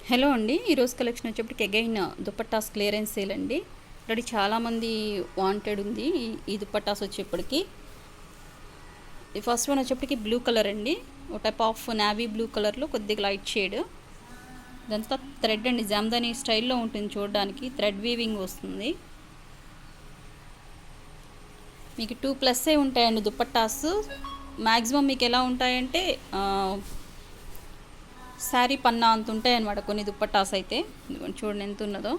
Hello అండి, ఈరోజు collection వచ్చేప్పటికి అగైన్ దుపట్టాస్ క్లియరెన్స్ సేల్ అండి. ఆల్రెడీ చాలామంది వాంటెడ్ ఉంది ఈ దుపట్టాస్ వచ్చేప్పటికి. ఈ ఫస్ట్ వన్ వచ్చేప్పటికి బ్లూ కలర్ అండి, ఒక టైప్ ఆఫ్ నావీ బ్లూ కలర్లో కొద్దిగా లైట్ షేడ్. ఇదంతా థ్రెడ్ అండి, జామ్దాని స్టైల్లో ఉంటుంది చూడడానికి, థ్రెడ్ వీవింగ్ వస్తుంది. మీకు 2+ ఉంటాయండి దుపట్టాస్. మ్యాక్సిమం మీకు ఎలా ఉంటాయంటే శారీ పన్నా అంత ఉంటాయి అన్నమాట కొన్ని దుపట్టాస్ అయితే. చూడండి ఎంత ఉన్నదో.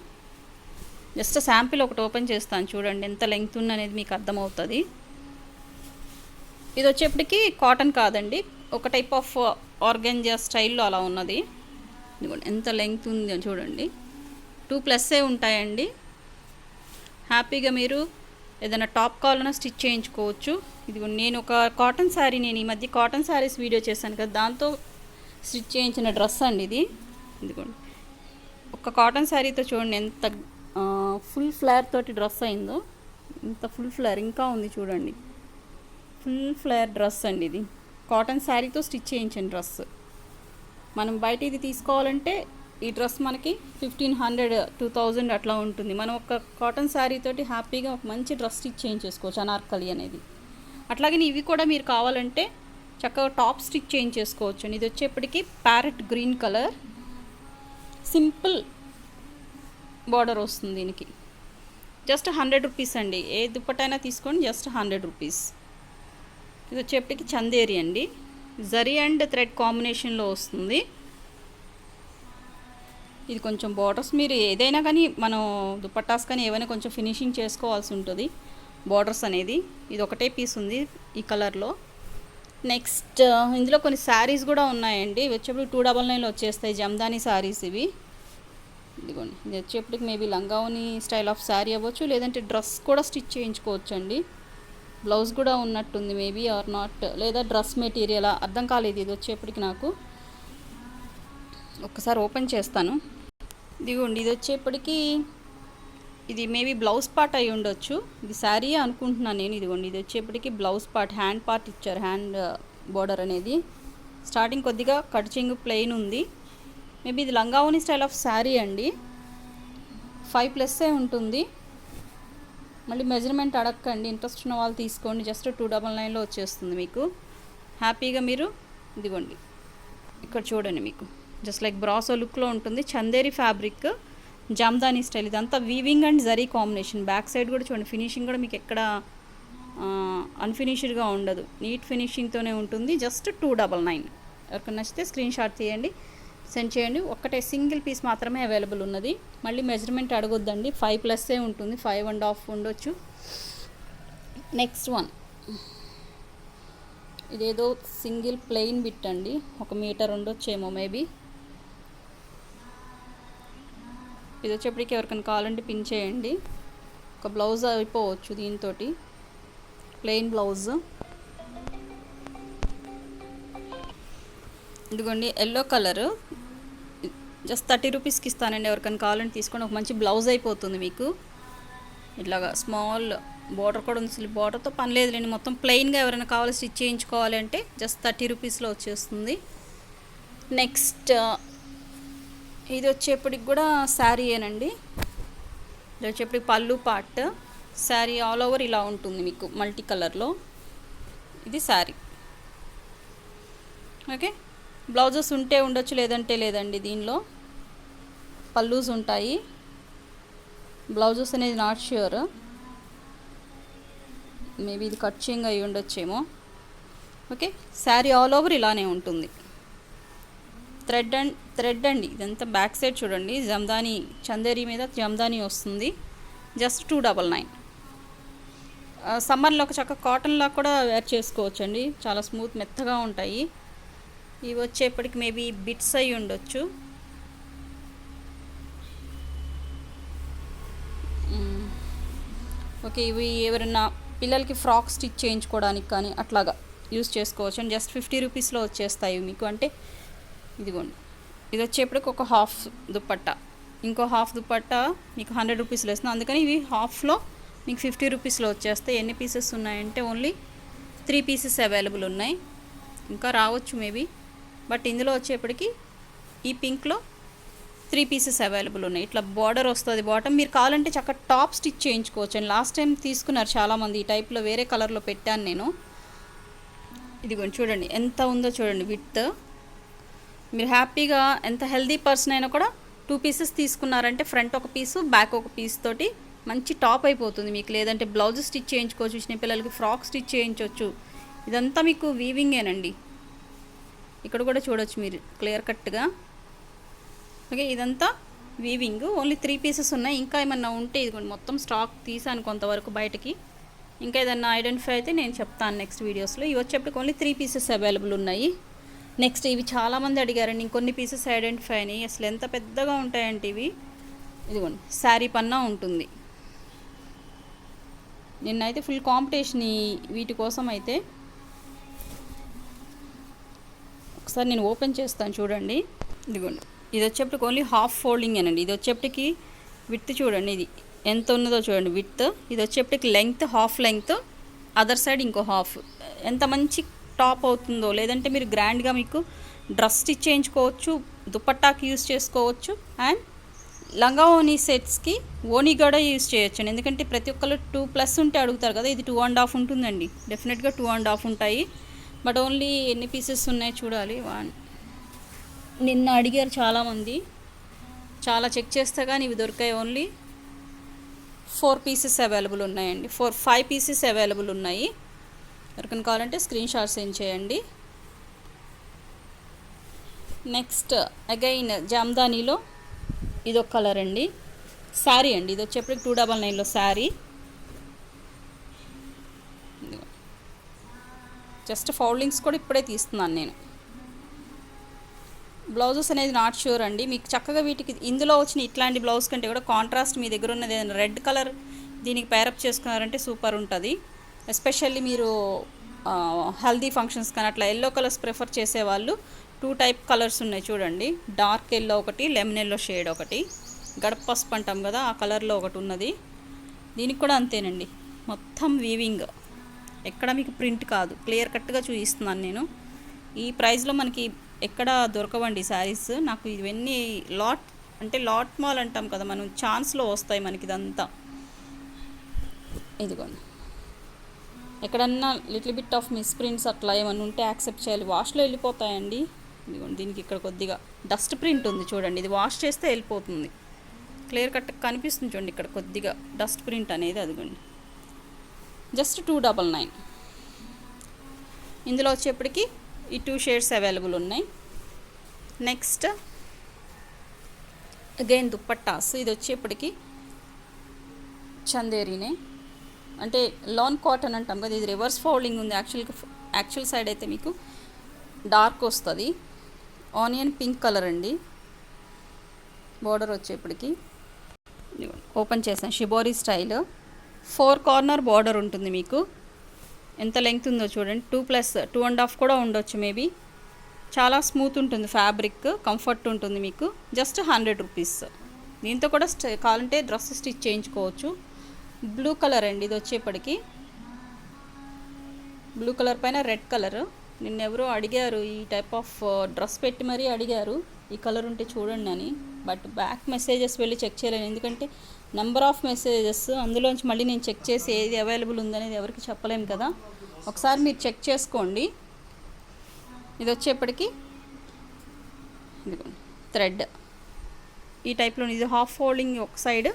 జస్ట్ శాంపిల్ ఒకటి ఓపెన్ చేస్తాను చూడండి ఎంత లెంగ్త్ ఉన్నది మీకు అర్థమవుతుంది. ఇది వచ్చేప్పటికి కాటన్ కాదండి, ఒక టైప్ ఆఫ్ ఆర్గెంజా స్టైల్లో అలా ఉన్నది. ఇదిగోండి ఎంత లెంగ్త్ ఉంది చూడండి, 2+ ఉంటాయండి. హ్యాపీగా మీరు ఏదైనా టాప్ కావాలన్నా స్టిచ్ చేయించుకోవచ్చు. ఇదిగోండి నేను ఒక కాటన్ శారీ, నేను ఈ మధ్య కాటన్ శారీస్ వీడియో చేశాను కదా, దాంతో స్టిచ్ చేయించిన డ్రెస్ అండి ఇది. ఇదిగోండి ఒక కాటన్ శారీతో చూడండి ఎంత ఫుల్ ఫ్లేర్ తోటి డ్రెస్ అయిందో. ఇంత ఫుల్ ఫ్లేర్ ఇంకా ఉంది చూడండి, ఫుల్ ఫ్లేర్ డ్రెస్ అండి ఇది. కాటన్ శారీతో స్టిచ్ చేయించిన డ్రెస్. మనం బయట ఇది తీసుకోవాలంటే ఈ డ్రెస్ మనకి 1500 2000 అట్లా ఉంటుంది. మనం ఒక కాటన్ శారీ తోటి హ్యాపీగా ఒక మంచి డ్రెస్ స్టిచ్ చేయించేసుకోవచ్చు, అనార్కలి అనేది. అట్లాగే ఇవి కూడా మీరు కావాలంటే చక్కగా టాప్ స్టిచ్ చేయించేసుకోవచ్చు. ఇది వచ్చేప్పటికి parrot green colour, simple border వస్తుంది దీనికి. జస్ట్ 100 రూపీస్ అండి, ఏ దుప్పటైనా తీసుకోండి, జస్ట్ 100 రూపీస్. ఇది వచ్చేప్పటికి చందేరి అండి, జరీ అండ్ థ్రెడ్ కాంబినేషన్లో వస్తుంది. ఇది కొంచెం బార్డర్స్ మీరు ఏదైనా కానీ మనం దుపట్టాస్ కానీ ఏవైనా కొంచెం ఫినిషింగ్ చేసుకోవాల్సి ఉంటుంది బార్డర్స్ అనేది. ఇది ఒకటే పీస్ ఉంది ఈ కలర్లో. నెక్స్ట్ ఇందులో కొన్ని శారీస్ కూడా ఉన్నాయండి. ఇవి వచ్చేప్పుడు 299లో వచ్చేస్తాయి జమ్దాని శారీస్ ఇవి. ఇదిగోండి ఇది వచ్చేప్పటికి మేబీ లంగావుని స్టైల్ ఆఫ్ శారీ అవ్వచ్చు, లేదంటే డ్రెస్ కూడా స్టిచ్ చేయించుకోవచ్చు అండి. బ్లౌజ్ కూడా ఉన్నట్టుంది మేబీ ఆర్ నాట్, లేదా డ్రెస్ మెటీరియల్ అర్థం కాలేదు. ఇది వచ్చేప్పటికి నాకు ఒక్కసారి ఓపెన్ చేస్తాను. ఇదిగోండి ఇది వచ్చేప్పటికి ఇది మేబీ బ్లౌజ్ పార్ట్ అయి ఉండొచ్చు, ఇది శారీ అనుకుంటున్నాను నేను. ఇదిగోండి ఇది వచ్చేప్పటికి బ్లౌజ్ పార్ట్, హ్యాండ్ పార్ట్ ఇచ్చారు, హ్యాండ్ బోర్డర్ అనేది. స్టార్టింగ్ కొద్దిగా కటింగ్ ప్లెయిన్ ఉంది. మేబీ ఇది లంగావోని స్టైల్ ఆఫ్ శారీ అండి, 5+ ఉంటుంది. మళ్ళీ మెజర్మెంట్ అడగండి, ఇంట్రెస్ట్ ఉన్న వాళ్ళు తీసుకోండి. జస్ట్ 299లో వచ్చేస్తుంది మీకు. హ్యాపీగా మీరు ఇదిగోండి ఇక్కడ చూడండి, మీకు జస్ట్ లైక్ బ్రాసో లుక్లో ఉంటుంది. Chanderi fabric, Jamdani style. ఇదంతా weaving and zari combination. Back side కూడా చూడండి, ఫినిషింగ్ కూడా మీకు ఎక్కడ అన్ఫినిష్డ్గా ఉండదు, నీట్ ఫినిషింగ్తోనే ఉంటుంది. జస్ట్ 299. ఎవరికైనా నచ్చితే స్క్రీన్ షాట్ తీయండి, సెండ్ చేయండి. ఒక్కటే సింగిల్ పీస్ మాత్రమే అవైలబుల్ ఉన్నది. మళ్ళీ మెజర్మెంట్ అడగొద్దండి, 5+ ఉంటుంది, 5.5 ఉండొచ్చు. నెక్స్ట్ వన్ ఇదేదో సింగిల్ ప్లెయిన్ బిట్ అండి, 1 మీటర్ ఉండొచ్చేమో మేబీ. ఇది వచ్చేప్పటికి ఎవరికైనా కావాలంటే పిన్ చేయండి. ఒక బ్లౌజ్ అయిపోవచ్చు దీంతో, ప్లెయిన్ బ్లౌజ్. ఇదిగోండి ఎల్లో కలరు, జస్ట్ 30 రూపీస్కి ఇస్తానండి. ఎవరికైనా కావాలంటే తీసుకోండి, ఒక మంచి బ్లౌజ్ అయిపోతుంది మీకు. ఇట్లాగా స్మాల్ బార్డర్ కూడా ఉంది, స్లిప్ బార్డర్తో పని లేదు లేండి. మొత్తం ప్లెయిన్గా ఎవరైనా కావాలి స్టిచ్ చేయించుకోవాలి అంటే జస్ట్ 30 రూపీస్లో వచ్చేస్తుంది. నెక్స్ట్ ఇది వచ్చేప్పటికి కూడా శారీయేనండి. ఇది వచ్చేప్పటికి పళ్ళు పార్ట్, శారీ ఆల్ ఓవర్ ఇలా ఉంటుంది మీకు మల్టీ కలర్లో. ఇది శారీ. ఓకే, బ్లౌజెస్ ఉంటే ఉండొచ్చు, లేదంటే లేదండి. దీనిలో పల్లూస్ ఉంటాయి, బ్లౌజెస్ అనేది నాట్ ష్యూర్. మేబీ ఇది కట్చింగ్ అయి ఉండొచ్చేమో. ఓకే, శారీ ఆల్ ఓవర్ ఇలానే ఉంటుంది. థ్రెడ్ అండి ఇదంతా. బ్యాక్ సైడ్ చూడండి, జమ్దాని చందేరి మీద జమ్దాని వస్తుంది. జస్ట్ 299. సమ్మర్లో ఒక చక్క కాటన్లా కూడా వేర్ చేసుకోవచ్చు అండి, చాలా స్మూత్ మెత్తగా ఉంటాయి. ఇవి వచ్చేప్పటికి మేబీ బిట్స్ అయి ఉండొచ్చు. ఓకే, ఇవి ఎవరైనా పిల్లలకి ఫ్రాక్ స్టిచ్ చేయించుకోవడానికి కానీ అట్లాగా యూస్ చేసుకోవచ్చు అండి. జస్ట్ 50 రూపీస్లో వచ్చేస్తాయి మీకు. అంటే ఇదిగోండి ఇది వచ్చేప్పటికి ఒక హాఫ్ దుపట్టా, ఇంకో హాఫ్ దుపట్టా మీకు 100 రూపీస్లో వస్తుంది. అందుకని ఇవి హాఫ్లో మీకు 50 రూపీస్లో వచ్చేస్తాయి. ఎన్ని పీసెస్ ఉన్నాయంటే ఓన్లీ 3 పీసెస్ అవైలబుల్ ఉన్నాయి, ఇంకా రావచ్చు మేబీ. బట్ ఇందులో వచ్చేప్పటికి ఈ పింక్లో 3 పీసెస్ అవైలబుల్ ఉన్నాయి. ఇట్లా బార్డర్ వస్తుంది బాటమ్. మీరు కావాలంటే చక్కగా టాప్ స్టిచ్ చేయించుకోవచ్చు అండి. లాస్ట్ టైం తీసుకున్నారు చాలామంది ఈ టైప్లో, వేరే కలర్లో పెట్టాను నేను. ఇదిగోండి చూడండి ఎంత ఉందో చూడండి విడ్త్. మీరు హ్యాపీగా ఎంత హెల్దీ పర్సన్ అయినా కూడా 2 పీసెస్ తీసుకున్నారంటే ఫ్రంట్ ఒక పీసు బ్యాక్ ఒక పీస్ తోటి మంచి టాప్ అయిపోతుంది మీకు. లేదంటే బ్లౌజ్ స్టిచ్ చేయించుకోవచ్చు, చిన్న పిల్లలకి ఫ్రాక్ స్టిచ్ చేయించవచ్చు. ఇదంతా మీకు వీవింగేనండి. ఇక్కడ కూడా చూడొచ్చు మీరు క్లియర్ కట్గా. ఓకే, ఇదంతా వీవింగ్. ఓన్లీ 3 పీసెస్ ఉన్నాయి. ఇంకా ఏమన్నా ఉంటే ఇదిగోండి మొత్తం స్టాక్ తీసాను కొంతవరకు బయటకి. ఇంకా ఏదన్నా ఐడెంటిఫై అయితే నేను చెప్తాను నెక్స్ట్ వీడియోస్లో. ఇవి వచ్చేప్పటికి ఓన్లీ 3 పీసెస్ అవైలబుల్ ఉన్నాయి. నెక్స్ట్ ఇవి చాలామంది అడిగారండి, ఇంకొన్ని పీసెస్ ఐడెంటిఫై అయినాయి. అసలు ఎంత పెద్దగా ఉంటాయంటే ఇవి. ఇదిగోండి శారీ పన్నా ఉంటుంది. నిన్నైతే ఫుల్ కాంపిటీషన్ వీటి కోసం అయితే. ఒకసారి నేను ఓపెన్ చేస్తాను చూడండి. ఇదిగోండి ఇది వచ్చేప్పటికి ఓన్లీ హాఫ్ ఫోల్డింగ్ అనండి. ఇది వచ్చేప్పటికి విడ్త్ చూడండి, ఇది ఎంత ఉన్నదో చూడండి విడ్త్. ఇది వచ్చేప్పటికి length half length, other side ఇంకో హాఫ్. ఎంత మంచి టాప్ అవుతుందో. లేదంటే మీరు గ్రాండ్గా మీకు డ్రెస్ స్టిచ్ చేయించుకోవచ్చు, దుపట్టాకి యూస్ చేసుకోవచ్చు, అండ్ లంగా ఓనీ సెట్స్కి ఓనీ కూడా యూస్ చేయొచ్చు. ఎందుకంటే ప్రతి ఒక్కళ్ళు 2+ ఉంటే అడుగుతారు కదా, ఇది 2.5 ఉంటుందండి. డెఫినెట్గా 2.5 ఉంటాయి. బట్ ఓన్లీ ఎన్ని పీసెస్ ఉన్నాయి చూడాలి. నిన్న అడిగారు చాలామంది, చాలా చెక్ చేస్తే కానీ ఇవి దొరికాయి. ఓన్లీ 4 పీసెస్ అవైలబుల్ ఉన్నాయండి. 5 పీసెస్ అవైలబుల్ ఉన్నాయి. ఎవరికైనా కావాలంటే స్క్రీన్ షాట్ సెండ్ చేయండి. నెక్స్ట్ అగైన్ జామ్దానీలో ఇదొక కలర్ అండి. శారీ అండి, ఇది వచ్చేప్పటికి 299లో శారీ. జస్ట్ ఫోల్డింగ్స్ కూడా ఇప్పుడే తీస్తున్నాను నేను. బ్లౌజెస్ అనేది నాట్ ష్యూర్ అండి. మీకు చక్కగా వీటికి ఇందులో వచ్చిన ఇట్లాంటి బ్లౌజ్ కంటే కూడా కాంట్రాస్ట్ మీ దగ్గర ఉన్నది ఏదైనా రెడ్ కలర్ దీనికి పేరప్ చేసుకున్నారంటే సూపర్ ఉంటుంది. ఎస్పెషల్లీ మీరు హల్దీ ఫంక్షన్స్ కానీ అట్లా ఎల్లో కలర్స్ ప్రిఫర్ చేసేవాళ్ళు 2 టైప్ కలర్స్ ఉన్నాయి చూడండి. డార్క్ ఎల్లో ఒకటి, లెమన్ ఎల్లో షేడ్ ఒకటి, గడప పసుపు అంటాం కదా ఆ కలర్లో ఒకటి ఉన్నది. దీనికి కూడా అంతేనండి, మొత్తం వీవింగ్, ఎక్కడ మీకు ప్రింట్ కాదు. క్లియర్ కట్గా చూపిస్తున్నాను నేను. ఈ ప్రైస్లో మనకి ఎక్కడ దొరకవండి శారీస్. నాకు ఇవన్నీ లాట్ అంటే లాట్ మాల్ అంటాం కదా మనం, ఛాన్స్లో వస్తాయి మనకి ఇదంతా. ఇదిగోండి ఎక్కడన్నా little bit of miss prints అట్లా ఏమన్నా ఉంటే యాక్సెప్ట్ చేయాలి, వాష్లో వెళ్ళిపోతాయండి. ఇదిగోండి దీనికి ఇక్కడ కొద్దిగా డస్ట్ ప్రింట్ ఉంది చూడండి, ఇది వాష్ చేస్తే వెళ్ళిపోతుంది. క్లియర్ కట్ కనిపిస్తుంది చూడండి ఇక్కడ కొద్దిగా డస్ట్ ప్రింట్ అనేది. అదిగోండి జస్ట్ 299. ఇందులో వచ్చేప్పటికి ఈ 2 షేడ్స్ అవైలబుల్ ఉన్నాయి. Next again dupattas. ఇది వచ్చేప్పటికి చందేరీనే, అంటే లాన్ కాటన్ అంటాం కదా, ఇది రివర్స్ ఫోల్డింగ్ ఉంది. యాక్చువల్ సైడ్ అయితే మీకు డార్క్ వస్తుంది. ఆనియన్ పింక్ కలర్ అండి. బోర్డర్ వచ్చేప్పటికి ఓపెన్ చేసాను షిబోరీ స్టైల్. 4 కార్నర్ బార్డర్ ఉంటుంది మీకు. ఎంత లెంగ్త్ ఉందో చూడండి, 2+2.5 కూడా ఉండొచ్చు మేబీ. చాలా స్మూత్ ఉంటుంది ఫ్యాబ్రిక్, కంఫర్ట్ ఉంటుంది మీకు. Just 100 rupees. దీంతో కూడా కావాలంటే డ్రెస్ స్టిచ్ చేయించుకోవచ్చు. బ్లూ కలర్ అండి ఇది వచ్చేప్పటికి. బ్లూ కలర్ పైన రెడ్ కలర్. నిన్నెవరో అడిగారు ఈ టైప్ ఆఫ్ డ్రెస్ పెట్టి మరీ అడిగారు ఈ కలర్ ఉంటే చూడండి అని. బట్ బ్యాక్ మెసేజెస్ వెళ్ళి చెక్ చేయలేను, ఎందుకంటే నెంబర్ ఆఫ్ మెసేజెస్, అందులోంచి మళ్ళీ నేను చెక్ చేసి ఏది అవైలబుల్ ఉందనేది ఎవరికి చెప్పలేము కదా. ఒకసారి మీరు చెక్ చేసుకోండి. ఇది వచ్చేప్పటికి ఇదిగోండి థ్రెడ్ ఈ టైప్లో. ఇది హాఫ్ ఫోల్డింగ్ ఒక సైడ్,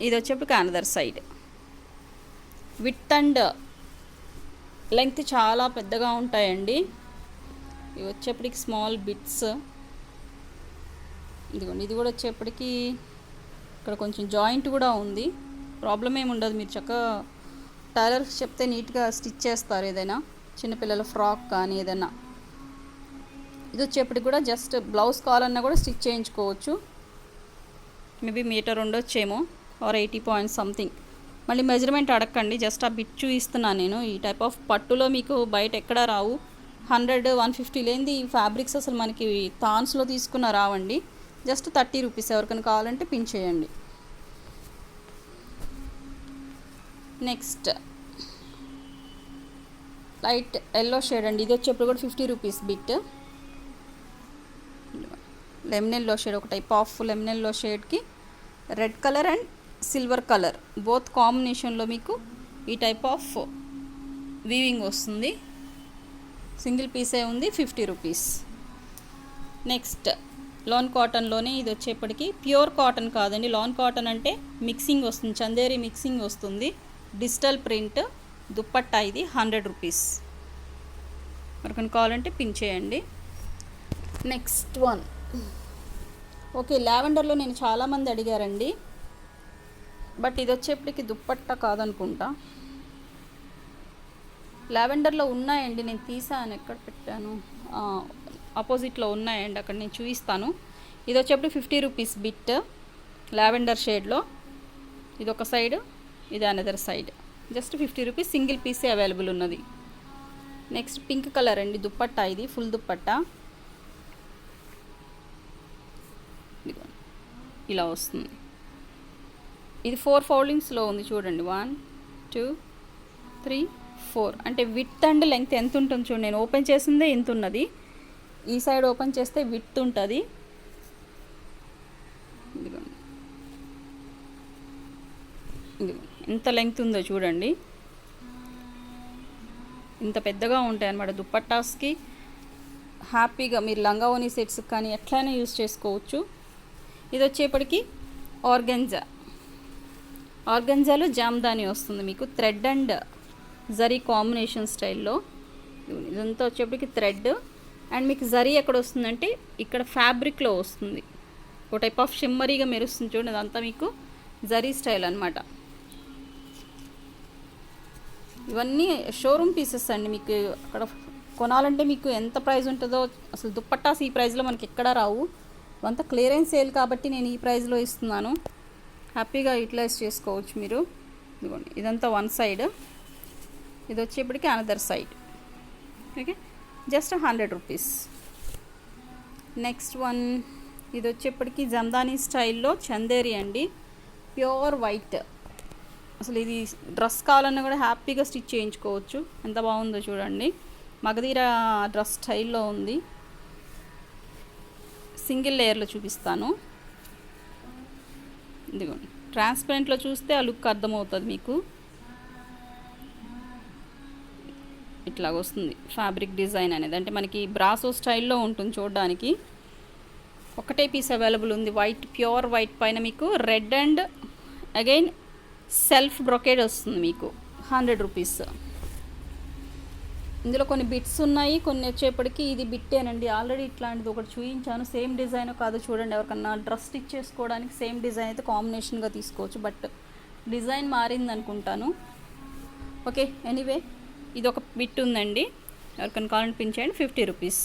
ఇది వచ్చేప్పటికి another side. Width and length చాలా పెద్దగా ఉంటాయండి. ఇవి వచ్చేప్పటికి స్మాల్ బిట్స్. ఇదిగోండి ఇది కూడా వచ్చేప్పటికి ఇక్కడ కొంచెం జాయింట్ కూడా ఉంది. ప్రాబ్లం ఏమి ఉండదు, మీరు చక్కగా టైలర్కి చెప్తే నీట్గా స్టిచ్ చేస్తారు ఏదైనా చిన్నపిల్లల ఫ్రాక్ కానీ ఏదైనా. ఇది వచ్చేప్పటికి కూడా జస్ట్ బ్లౌజ్ కావాలన్నా కూడా స్టిచ్ చేయించుకోవచ్చు. మేబీ మీటర్ ఉండొచ్చేమో, ఆర్ 80 పాయింట్స్ సంథింగ్. మళ్ళీ మెజర్మెంట్ అడగండి, జస్ట్ ఆ బిట్ చూపిస్తున్నాను నేను. ఈ టైప్ ఆఫ్ పట్టులో మీకు బయట ఎక్కడా రావు. 100-150 లేనిది ఈ ఫ్యాబ్రిక్స్ అసలు మనకి థాన్స్లో తీసుకున్న రావండి. Just 30 rupees. ఎవరికైనా కావాలంటే పిన్ చేయండి. నెక్స్ట్ లైట్ ఎల్లో షేడ్ అండి. ఇది వచ్చేప్పుడు కూడా 50 rupees bit. Lemon yellow shade, ఒక టైప్ ఆఫ్ లెమన్ ఎల్లో షేడ్కి red colour and silver colour both కాంబినేషన్లో మీకు ఈ టైప్ ఆఫ్ వీవింగ్ వస్తుంది. సింగిల్ పీసే ఉంది, 50 రూపీస్. నెక్స్ట్ లాన్ కాటన్లోనే ఇది వచ్చేప్పటికి ప్యూర్ కాటన్ కాదండి, లాన్ కాటన్ అంటే మిక్సింగ్ వస్తుంది, చందేరి మిక్సింగ్ వస్తుంది. డిజిటల్ ప్రింట్ దుప్పట్టా, ఇది 100 రూపీస్. ఎవరికైనా కావాలంటే పిన్ చేయండి. నెక్స్ట్ వన్, ఓకే, లావెండర్లో నేను చాలామంది అడిగారండి, బట్ ఇది వచ్చేప్పటికి దుప్పట్టా కాదనుకుంటా. లావెండర్లో ఉన్నాయండి, నేను తీసాను, ఎక్కడ పెట్టాను, ఆపోజిట్లో ఉన్నాయండి, అక్కడ నేను చూపిస్తాను. ఇది వచ్చేప్పటికి 50 రూపీస్ బిట్ లావెండర్ షేడ్లో. ఇది ఒక సైడ్, ఇది another side, just 50 rupees. Single పీసే అవైలబుల్ ఉన్నది. నెక్స్ట్ పింక్ కలర్ అండి దుప్పట్టా, ఇది ఫుల్ దుప్పట్టా ఇలా వస్తుంది. ఇది 4 ఫోల్డింగ్స్లో ఉంది చూడండి, 1 2 3 4. అంటే విడ్త్ అండ్ లెంగ్త్ ఎంత ఉంటుంది చూడండి, నేను ఓపెన్ చేసిందే ఇంత ఉన్నది. ఈ సైడ్ ఓపెన్ చేస్తే విడ్త్ ఉంటుంది. ఇదిగోండి, ఎంత లెంగ్త్ ఉందో చూడండి, ఇంత పెద్దగా ఉంటాయి అన్నమాట దుప్పట్టాస్కి. హ్యాపీగా మీరు లంగా ఓనీ సెట్స్ కానీ ఎట్లయినా యూజ్ చేసుకోవచ్చు. ఇది వచ్చేప్పటికి ఆర్గంజాలో జామ్దాని వస్తుంది మీకు, థ్రెడ్ అండ్ జరీ కాంబినేషన్ స్టైల్లో. ఇదంతా వచ్చేప్పటికి థ్రెడ్ అండ్ మీకు జరీ ఎక్కడ వస్తుందంటే ఇక్కడ ఫ్యాబ్రిక్లో వస్తుంది, ఒక టైప్ ఆఫ్ షిమ్మరీగా మెరుస్తుంది చూడండి, అదంతా మీకు జరీ స్టైల్ అనమాట. ఇవన్నీ షోరూమ్ పీసెస్ అండి, మీకు అక్కడ కొనాలంటే మీకు ఎంత ప్రైస్ ఉంటుందో, అసలు దుప్పట్టాస్ ఈ ప్రైస్లో మనకి ఎక్కడా రావు. ఇవంతా క్లియరెన్స్ సేల్ కాబట్టి నేను ఈ ప్రైస్లో ఇస్తున్నాను, హ్యాపీగా యూటిలైజ్ చేసుకోవచ్చు మీరు. ఇదిగోండి, ఇదంతా వన్ సైడ్, ఇది వచ్చేప్పటికి another side. Okay, just 100 rupees. Next one, ఇది వచ్చేప్పటికి జమ్దానీ స్టైల్లో చందేరి అండి, ప్యూర్ వైట్. అసలు ఇది డ్రెస్ కావాలన్నా కూడా హ్యాపీగా స్టిచ్ చేయించుకోవచ్చు, ఎంత బాగుందో చూడండి. మగధీర డ్రెస్ స్టైల్లో ఉంది. సింగిల్ లేయర్లో చూపిస్తాను. ఇదిగోండి, ట్రాన్స్పరెంట్లో చూస్తే ఆ లుక్ అర్థమవుతుంది మీకు. ఇట్లాగ వస్తుంది ఫ్యాబ్రిక్ డిజైన్ అనేది, అంటే మనకి బ్రాసో స్టైల్లో ఉంటుంది చూడడానికి. ఒకటే పీస్ అవైలబుల్ ఉంది, వైట్, ప్యూర్ వైట్ పైన మీకు red and again self brocade వస్తుంది మీకు, 100 రూపీస్. ఇందులో కొన్ని బిట్స్ ఉన్నాయి, కొన్ని వచ్చేప్పటికి ఇది బిట్టేనండి. ఆల్రెడీ ఇట్లాంటిది ఒకటి చూపించాను, సేమ్ డిజైన్ కాదు చూడండి. ఎవరికన్నా డ్రెస్ స్టిచ్ చేసుకోవడానికి సేమ్ డిజైన్ అయితే కాంబినేషన్గా తీసుకోవచ్చు, బట్ డిజైన్ మారింది అనుకుంటాను. ఓకే, ఎనీవే ఇది ఒక బిట్ ఉందండి, ఎవరికైనా కావాలంటే పిన్ చేయండి, 50 రూపీస్.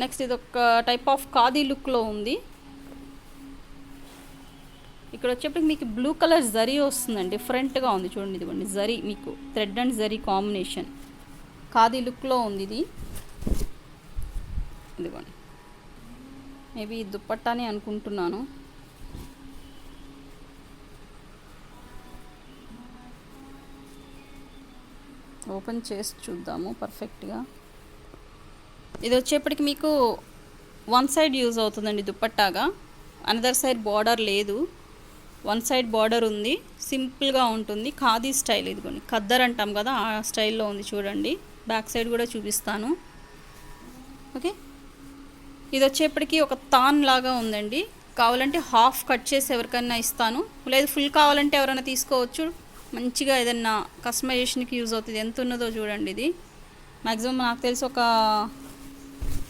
నెక్స్ట్ ఇది ఒక టైప్ ఆఫ్ ఖాదీ లుక్లో ఉంది. ఇక్కడ వచ్చేప్పటికి మీకు బ్లూ కలర్ జరీ వస్తుందండి, డిఫరెంట్గా ఉంది చూడండి. ఇదిగోండి జరీ, మీకు thread and zari combination khadi లుక్లో ఉంది ఇది. ఇదిగోండి, మేబీ దుప్పట్టానే అనుకుంటున్నాను. ఓపెన్ చేసి చూద్దాము పర్ఫెక్ట్గా. ఇది వచ్చేప్పటికి మీకు వన్ సైడ్ యూజ్ అవుతుందండి దుప్పట్టాగా, అనదర్ సైడ్ బార్డర్ లేదు, వన్ సైడ్ బార్డర్ ఉంది, సింపుల్గా ఉంటుంది. ఖాదీ స్టైల్, ఇదిగోండి ఖద్దర్ అంటాం కదా ఆ స్టైల్లో ఉంది చూడండి. బ్యాక్ సైడ్ కూడా చూపిస్తాను. ఓకే, ఇది వచ్చేప్పటికి ఒక తాన్ లాగా ఉందండి, కావాలంటే హాఫ్ కట్ చేసి ఎవరికైనా ఇస్తాను, లేదు ఫుల్ కావాలంటే ఎవరైనా తీసుకోవచ్చు. మంచిగా ఏదన్నా కస్టమైజేషన్కి యూజ్ అవుతుంది. ఎంత ఉన్నదో చూడండి, ఇది మ్యాక్సిమం నాకు తెలిసి ఒక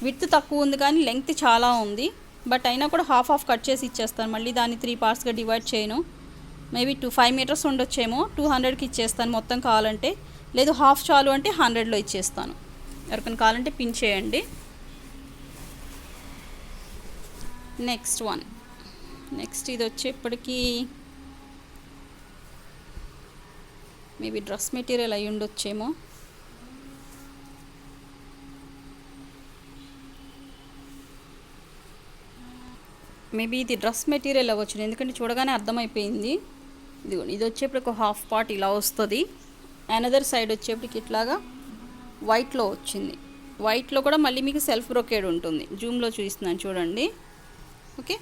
విడ్త్ తక్కువ ఉంది కానీ లెంగ్త్ చాలా ఉంది, బట్ అయినా కూడా హాఫ్ కట్ చేసి ఇచ్చేస్తాను. మళ్ళీ దాన్ని 3 పార్ట్స్గా డివైడ్ చేయను. మేబీ 5 మీటర్స్ ఉండొచ్చేమో, 200కి ఇచ్చేస్తాను మొత్తం కావాలంటే, లేదు హాఫ్ చాలు అంటే 100లో ఇచ్చేస్తాను. ఎవరికైనా కావాలంటే పిన్ చేయండి. నెక్స్ట్ వన్, నెక్స్ట్ ఇది వచ్చేప్పటికీ మేబీ డ్రెస్ మెటీరియల్ అయి ఉండొచ్చేమో. మేబీ ఇది డ్రెస్ మెటీరియల్ అవ్వచ్చు, ఎందుకంటే చూడగానే అర్థమైపోయింది. ఇదిగోండి, ఇది వచ్చేప్పటికి ఒక హాఫ్ పార్ట్ ఇలా వస్తుంది, అనదర్ సైడ్ వచ్చేప్పటికి ఇట్లాగా వైట్లో వచ్చింది. వైట్లో కూడా మళ్ళీ మీకు సెల్ఫ్ బ్రోకేడ్ ఉంటుంది. జూమ్లో చూపిస్తున్నాను చూడండి. Okay,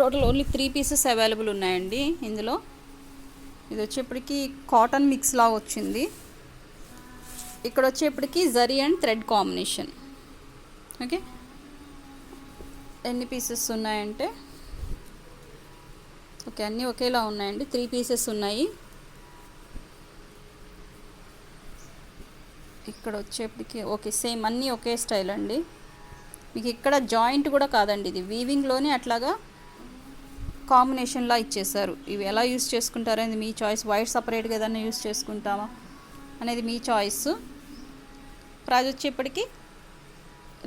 total only 3 pieces available ఉన్నాయండి ఇందులో. ఇది వచ్చేప్పటికి కాటన్ మిక్స్ లా వచ్చింది. ఇక్కడ వచ్చేప్పటికి zari and thread combination. Okay, ఎన్ని పీసెస్ ఉన్నాయంటే ఓకే అన్నీ ఒకేలా ఉన్నాయండి. 3 పీసెస్ ఉన్నాయి. ఇక్కడ వచ్చేప్పటికి ఓకే సేమ్ అన్నీ ఒకే స్టైల్ అండి. మీకు ఇక్కడ జాయింట్ కూడా కాదండి, ఇది వీవింగ్లోనే అట్లాగా కాంబినేషన్లా ఇచ్చేసారు. ఇవి ఎలా యూస్ చేసుకుంటారో అనేది మీ చాయిస్. వైట్ సపరేట్గా ఏదైనా యూస్ చేసుకుంటామా అనేది మీ చాయిస్. ప్రైస్ వచ్చేప్పటికి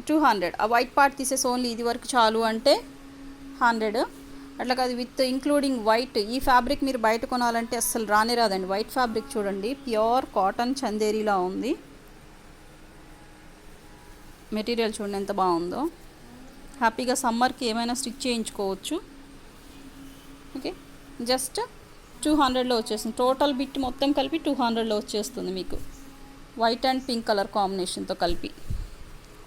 200. ఆ వైట్ పార్ట్ తీసేసి ఓన్లీ ఇది వరకు చాలు అంటే 100. అట్లా కాదు విత్ ఇంక్లూడింగ్ వైట్. ఈ ఫ్యాబ్రిక్ మీరు బయట కొనాలంటే అస్సలు రానే రాదండి. వైట్ ఫ్యాబ్రిక్ చూడండి, ప్యూర్ కాటన్ చందేరీలా ఉంది. మెటీరియల్ చూడండి ఎంత బాగుందో. హ్యాపీగా సమ్మర్కి ఏమైనా స్టిచ్ చేయించుకోవచ్చు. ఓకే, జస్ట్ 200లో వచ్చేస్తుంది. టోటల్ బిట్ మొత్తం కలిపి 200లో వచ్చేస్తుంది మీకు, వైట్ అండ్ పింక్ కలర్ కాంబినేషన్తో కలిపి.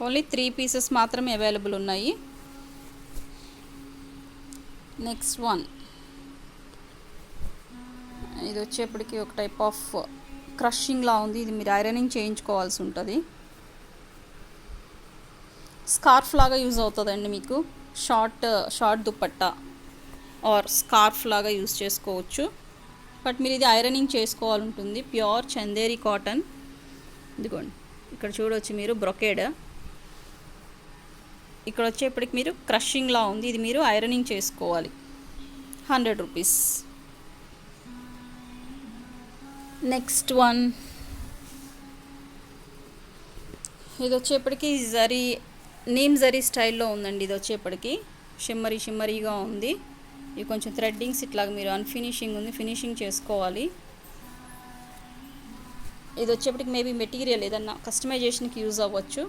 ఓన్లీ 3 పీసెస్ మాత్రమే అవైలబుల్ ఉన్నాయి. నెక్స్ట్ వన్, ఇది వచ్చేప్పటికి ఒక టైప్ ఆఫ్ క్రషింగ్లా ఉంది. ఇది మీరు ఐరనింగ్ చేయించుకోవాల్సి ఉంటుంది. స్కార్ఫ్ లాగా యూజ్ అవుతుందండి మీకు. షార్ట్ దుపట్టా ఆర్ స్కార్ఫ్ లాగా యూజ్ చేసుకోవచ్చు. బట్ మీరు ఇది ఐరనింగ్ చేసుకోవాలంటుంది. Pure Chanderi cotton. ఇదిగోండి ఇక్కడ చూడవచ్చు మీరు బ్రొకేడ్. ఇక్కడ వచ్చేప్పటికి మీరు క్రషింగ్లా ఉంది. ఇది మీరు ఐరనింగ్ చేసుకోవాలి. 100 రూపీస్. నెక్స్ట్ వన్, ఇది వచ్చేప్పటికి జరీ నీమ్ జరీ స్టైల్లో ఉందండి. ఇది వచ్చేప్పటికి షిమ్మరీగా ఉంది. ఇది కొంచెం థ్రెడ్డింగ్స్ ఇట్లాగ మీరు అన్ఫినిషింగ్ ఉంది, ఫినిషింగ్ చేసుకోవాలి. ఇది వచ్చేప్పటికి మేబీ మెటీరియల్ ఏదన్నా కస్టమైజేషన్కి యూజ్ అవ్వచ్చు.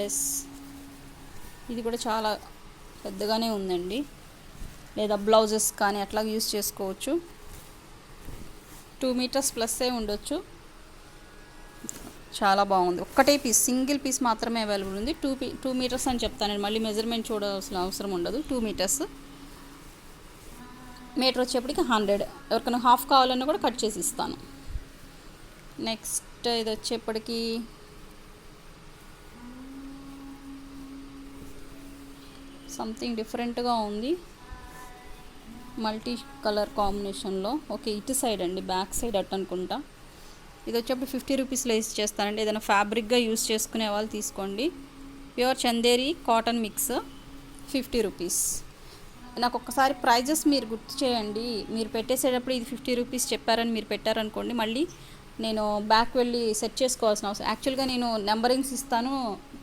ఎస్, ఇది కూడా చాలా పెద్దగానే ఉందండి. లేదా బ్లౌజెస్ కానీ అట్లా యూజ్ చేసుకోవచ్చు. 2 మీటర్స్ ప్లస్సే ఉండొచ్చు. చాలా బాగుంది. ఒక్కటే పీస్, సింగిల్ పీస్ మాత్రమే అవైలబుల్ ఉంది. 2 మీటర్స్ అని చెప్తానండి, మళ్ళీ మెజర్మెంట్ చూడాల్సిన అవసరం ఉండదు. 2 మీటర్స్. మీటర్ వచ్చేప్పటికి 100. ఎవరికైనా హాఫ్ కావాలన్నా కూడా కట్ చేసి ఇస్తాను. నెక్స్ట్ ఇది వచ్చేప్పటికి సంథింగ్ డిఫరెంట్గా ఉంది, మల్టీ కలర్ కాంబినేషన్లో. ఓకే, ఇటు సైడ్ అండి, బ్యాక్ సైడ్ అట్ అనుకుంటా. ఇది వచ్చేప్పుడు 50 రూపీస్లో యూస్ చేస్తానండి. ఏదైనా ఫ్యాబ్రిక్గా యూస్ చేసుకునే వాళ్ళు తీసుకోండి. Pure Chanderi cotton mix, 50 rupees. నాకు ఒక్కసారి ప్రైజెస్ మీరు గుర్తు చేయండి. మీరు పెట్టేసేటప్పుడు ఇది 50 రూపీస్ చెప్పారని మీరు పెట్టారనుకోండి, మళ్ళీ నేను బ్యాక్ వెళ్ళి సెట్ చేసుకోవాల్సిన అవసరం. యాక్చువల్గా నేను నెంబరింగ్స్ ఇస్తాను,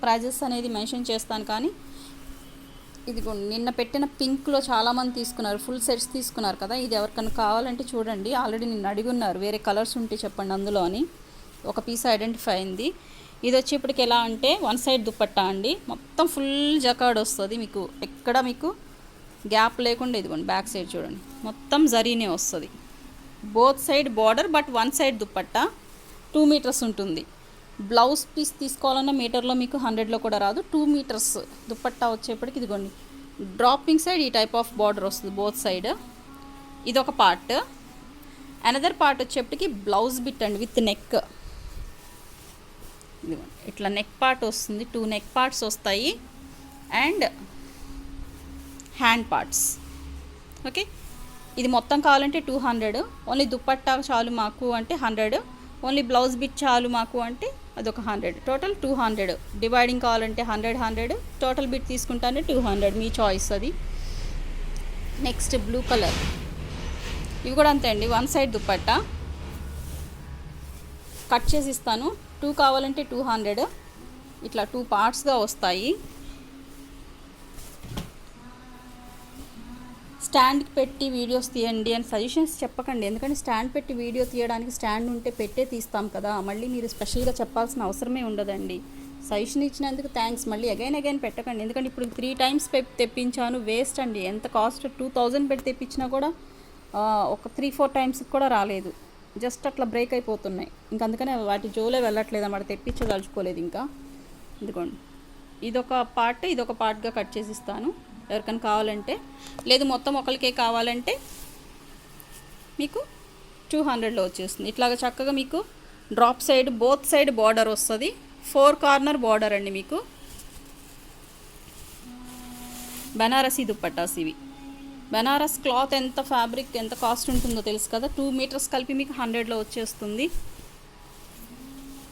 ప్రైజెస్ అనేది మెన్షన్ చేస్తాను. కానీ ఇది నిన్న పెట్టిన పింక్లో చాలామంది తీసుకున్నారు, ఫుల్ సెట్స్ తీసుకున్నారు కదా. ఇది ఎవరికైనా కావాలంటే చూడండి, ఆల్రెడీ నిన్ను అడుగున్నారు వేరే కలర్స్ ఉంటే చెప్పండి అందులో అని. ఒక పీస్ ఐడెంటిఫై అయింది. ఇది వచ్చేప్పటికి ఎలా అంటే 1 సైడ్ దుపట్టా అండి, మొత్తం ఫుల్ జకాడ్ వస్తుంది మీకు, ఎక్కడ మీకు గ్యాప్ లేకుండా. ఇదిగోండి బ్యాక్ సైడ్ చూడండి, మొత్తం జరీనే వస్తుంది. Both side border, but 1 side dupatta. 2 metres ఉంటుంది. బ్లౌజ్ పీస్ తీసుకోవాలన్నా మీటర్లో మీకు 100లో కూడా రాదు. 2 మీటర్స్ దుపట్టా వచ్చేప్పటికి ఇదిగోండి డ్రాపింగ్ సైడ్ ఈ టైప్ ఆఫ్ బార్డర్ వస్తుంది బోత్ సైడ్. ఇదొక పార్ట్. అనదర్ పార్ట్ వచ్చేప్పటికి బ్లౌజ్ బిట్ అండి విత్ నెక్. ఇదిగోండి ఇట్లా నెక్ పార్ట్ వస్తుంది, 2 నెక్ పార్ట్స్ వస్తాయి అండ్ హ్యాండ్ పార్ట్స్. ఓకే, ఇది మొత్తం కావాలంటే 200. ఓన్లీ దుపట్టా చాలు మాకు అంటే 100. ఓన్లీ బ్లౌజ్ బిట్ చాలు మాకు అంటే అదొక 100. టోటల్ 200. డివైడింగ్ కావాలంటే 100. టోటల్ బిట్ తీసుకుంటానే 200. మీ చాయిస్ అది. Next blue colour. ఇవి కూడా అంతే అండి, 1 సైడ్ దుపట్టా. కట్ చేసి ఇస్తాను. 2 కావాలంటే 200. ఇట్లా 2 పార్ట్స్గా వస్తాయి. స్టాండ్కి పెట్టి వీడియోస్ తీయండి అని సజెషన్స్ చెప్పకండి. ఎందుకంటే స్టాండ్ పెట్టి వీడియో తీయడానికి స్టాండ్ ఉంటే పెట్టే తీస్తాం కదా, మళ్ళీ మీరు స్పెషల్గా చెప్పాల్సిన అవసరమే ఉండదండి. సజెషన్ ఇచ్చినందుకు థ్యాంక్స్. మళ్ళీ అగైన్ పెట్టకండి. ఎందుకంటే ఇప్పుడు 3 టైమ్స్ తెప్పించాను, వేస్ట్ అండి. ఎంత కాస్ట్ 2000 పెట్టి తెప్పించినా కూడా ఒక 3-4 టైమ్స్కి కూడా రాలేదు. జస్ట్ అట్లా బ్రేక్ అయిపోతున్నాయి. ఇంకా అందుకనే వాటి జోలే వెళ్ళట్లేదు అన్నమాట, తెప్పించదలుచుకోలేదు ఇంకా. ఇదిగోండి, ఇదొక పార్ట్గా కట్ చేసి ఇస్తాను ఎవరికైనా కావాలంటే. లేదు మొత్తం ఒకరికే కావాలంటే మీకు 200లో వచ్చేస్తుంది. ఇట్లాగా చక్కగా మీకు drop side both side border వస్తుంది. 4 కార్నర్ బార్డర్ అండి మీకు. బనారసీ దుప్పట్టాస్ ఇవి. బనారస్ క్లాత్ ఎంత ఫ్యాబ్రిక్ ఎంత కాస్ట్ ఉంటుందో తెలుసు కదా. 2 మీటర్స్ కలిపి మీకు 100లో వచ్చేస్తుంది.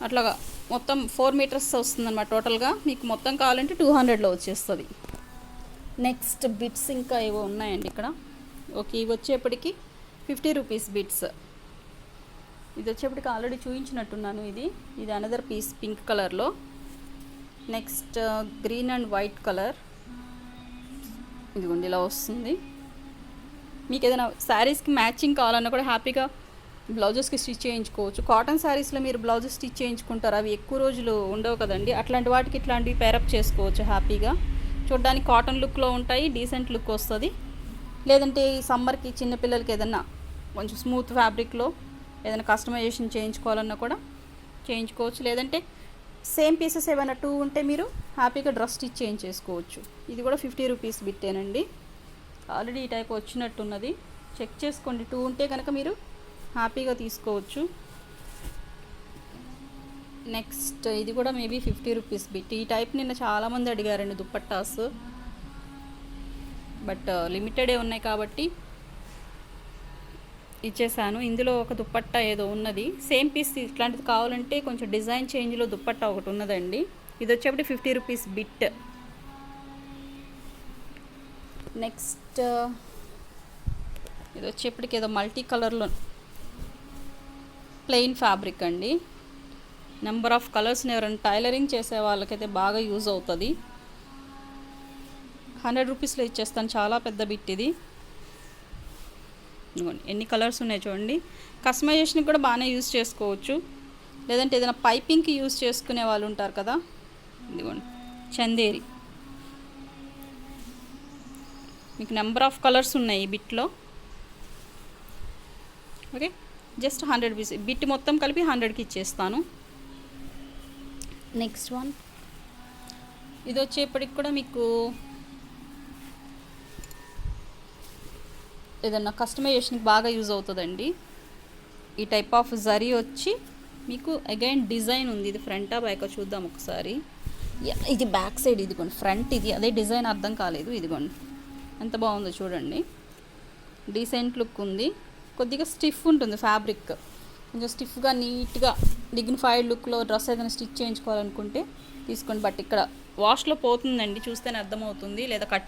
అట్లాగా మొత్తం 4 మీటర్స్ వస్తుంది అన్నమాట టోటల్గా. మీకు మొత్తం కావాలంటే 200లో వచ్చేస్తుంది. నెక్స్ట్ బిట్స్ ఇంకా ఏవో ఉన్నాయండి ఇక్కడ. ఓకే, ఇవి వచ్చేప్పటికి 50 రూపీస్ బిట్స్. ఇది వచ్చేప్పటికి ఆల్రెడీ చూపించినట్టున్నాను. ఇది అనదర్ పీస్ పింక్ కలర్లో. Next green and white colour. ఇదిగోండి ఇలా వస్తుంది. మీకు ఏదైనా శారీస్కి మ్యాచింగ్ కావాలన్నా కూడా హ్యాపీగా బ్లౌజెస్కి స్టిచ్ చేయించుకోవచ్చు. కాటన్ శారీస్లో మీరు బ్లౌజెస్ స్టిచ్ చేయించుకుంటారు, అవి ఎక్కువ రోజులు ఉండవు కదండి. అట్లాంటి వాటికి ఇట్లాంటివి పేరప్ చేసుకోవచ్చు హ్యాపీగా. చూడడానికి కాటన్ లుక్లో ఉంటాయి, డీసెంట్ లుక్ వస్తుంది. లేదంటే ఈ సమ్మర్కి చిన్నపిల్లలకి ఏదన్నా కొంచెం స్మూత్ ఫ్యాబ్రిక్లో ఏదైనా కస్టమైజేషన్ చేయించుకోవాలన్నా కూడా చేయించుకోవచ్చు. లేదంటే సేమ్ పీసెస్ ఏమైనా 2 ఉంటే మీరు హ్యాపీగా డ్రెస్ స్టిచ్ చేయించేసుకోవచ్చు. ఇది కూడా 50 రూపీస్ బిట్టేనండి. ఆల్రెడీ ఈ టైప్ వచ్చినట్టున్నది, చెక్ చేసుకోండి. 2 ఉంటే కనుక మీరు హ్యాపీగా తీసుకోవచ్చు. నెక్స్ట్ ఇది కూడా మేబీ 50 రూపీస్ బిట్. ఈ టైప్ నిన్న చాలామంది అడిగారండి దుప్పట్టాస్, బట్ లిమిటెడే ఉన్నాయి కాబట్టి ఇచ్చేసాను. ఇందులో ఒక దుప్పట్టా ఏదో ఉన్నది సేమ్ పీస్. ఇట్లాంటిది కావాలంటే కొంచెం డిజైన్ చేంజ్లో దుప్పట్టా ఒకటి ఉన్నదండి. ఇది వచ్చేప్పటి 50 రూపీస్ బిట్. నెక్స్ట్ ఇది వచ్చేప్పటికి ఏదో మల్టీ కలర్లో ప్లెయిన్ ఫ్యాబ్రిక్ అండి. నెంబర్ ఆఫ్ కలర్స్ని ఎవరైనా టైలరింగ్ చేసే వాళ్ళకైతే బాగా యూజ్ అవుతుంది. 100 రూపీస్లో ఇచ్చేస్తాను. చాలా పెద్ద బిట్ ఇది. ఇదిగోండి ఎన్ని కలర్స్ ఉన్నాయి చూడండి. కస్టమైజేషన్కి కూడా బాగానే యూజ్ చేసుకోవచ్చు. లేదంటే ఏదైనా పైపింగ్కి యూజ్ చేసుకునే వాళ్ళు ఉంటారు కదా. ఇదిగోండి చందేరి. మీకు నెంబర్ ఆఫ్ కలర్స్ ఉన్నాయి ఈ బిట్లో. ఓకే, జస్ట్ 100 రూపీస్ బిట్ మొత్తం కలిపి 100కి ఇచ్చేస్తాను. నెక్స్ట్ వన్ ఇది వచ్చేప్పటికి కూడా మీకు ఏదన్నా కస్టమైజేషన్కి బాగా యూజ్ అవుతుందండి. ఈ టైప్ ఆఫ్ జరీ వచ్చి మీకు అగైన్ డిజైన్ ఉంది. ఇది ఫ్రంటా బ్యాక్ చూద్దాం ఒకసారి. ఇది బ్యాక్ సైడ్, ఇదిగోండి ఫ్రంట్. ఇది అదే డిజైన్ అర్థం కాలేదు. ఇదిగోండి ఎంత బాగుందో చూడండి. డీసెంట్ లుక్ ఉంది. కొద్దిగా స్టిఫ్ ఉంటుంది ఫ్యాబ్రిక్, కొంచెం స్టిఫ్గా నీట్గా డిగ్నిఫైడ్ లుక్లో డ్రెస్ ఏదైనా స్టిచ్ చేయించుకోవాలనుకుంటే తీసుకోండి. బట్ ఇక్కడ వాష్లో పోతుందండి, చూస్తేనే అర్థమవుతుంది. లేదా కటింగ్